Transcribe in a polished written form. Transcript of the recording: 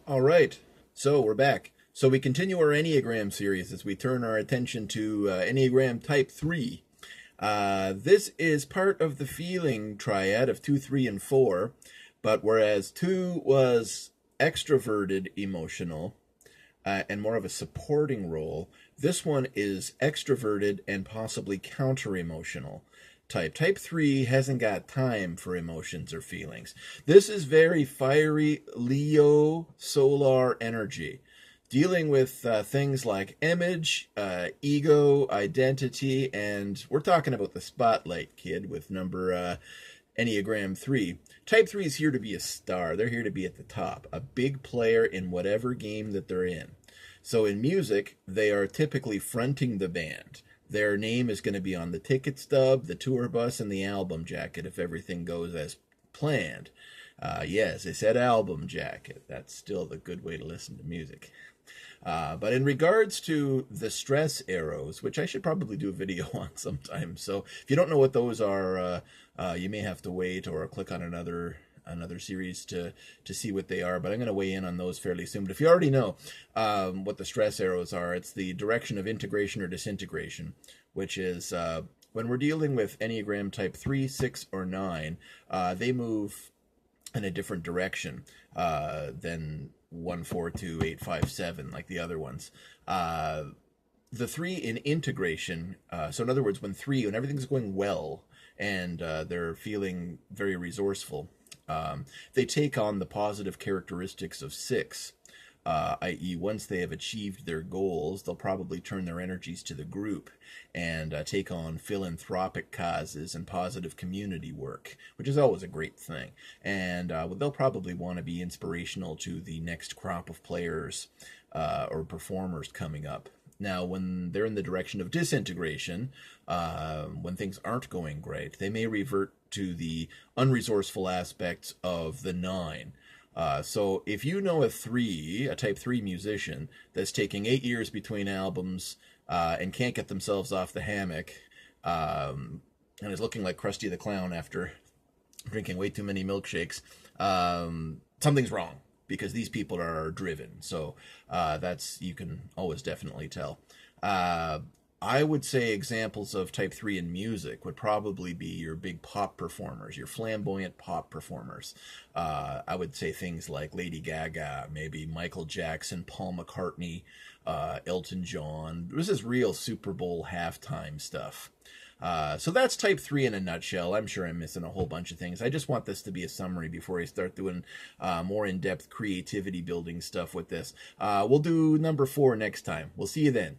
All right, so we're back. So we continue our Enneagram series as we turn our attention to Enneagram Type 3. This is part of the feeling triad of 2, 3, and 4, but whereas 2 was extroverted emotional and more of a supporting role, this one is extroverted and possibly counter-emotional type. Type 3 hasn't got time for emotions or feelings. This is very fiery Leo solar energy, dealing with things like image, ego, identity, and we're talking about the spotlight kid with number Enneagram 3. Type 3 is here to be a star. They're here to be at the top, a big player in whatever game that they're in. So in music, they are typically fronting the band. Their name is going to be on the ticket stub, the tour bus, and the album jacket if everything goes as planned. Yes, I said album jacket. That's still the good way to listen to music. But in regards to the stress arrows, which I should probably do a video on sometime. So if you don't know what those are, you may have to wait or click on another series to see what they are, but I'm going to weigh in on those fairly soon. But if you already know what the stress arrows are, it's the direction of integration or disintegration, which is when we're dealing with Enneagram type 3, 6, or 9, they move in a different direction than 1, 4, 2, 8, 5, 7, like the other ones. The 3 in integration, so in other words, when everything's going well and they're feeling very resourceful, they take on the positive characteristics of 6, i.e. once they have achieved their goals, they'll probably turn their energies to the group and take on philanthropic causes and positive community work, which is always a great thing. And they'll probably want to be inspirational to the next crop of players or performers coming up. Now, when they're in the direction of disintegration, when things aren't going great, they may revert to the unresourceful aspects of the 9. So if you know a type 3 musician that's taking 8 years between albums and can't get themselves off the hammock and is looking like Krusty the Clown after drinking way too many milkshakes, something's wrong, because these people are driven. So you can always definitely tell. I would say examples of type 3 in music would probably be your big pop performers, your flamboyant pop performers. I would say things like Lady Gaga, maybe Michael Jackson, Paul McCartney, Elton John. This is real Super Bowl halftime stuff. So that's type 3 in a nutshell. I'm sure I'm missing a whole bunch of things. I just want this to be a summary before I start doing more in-depth creativity building stuff with this. We'll do number 4 next time. We'll see you then.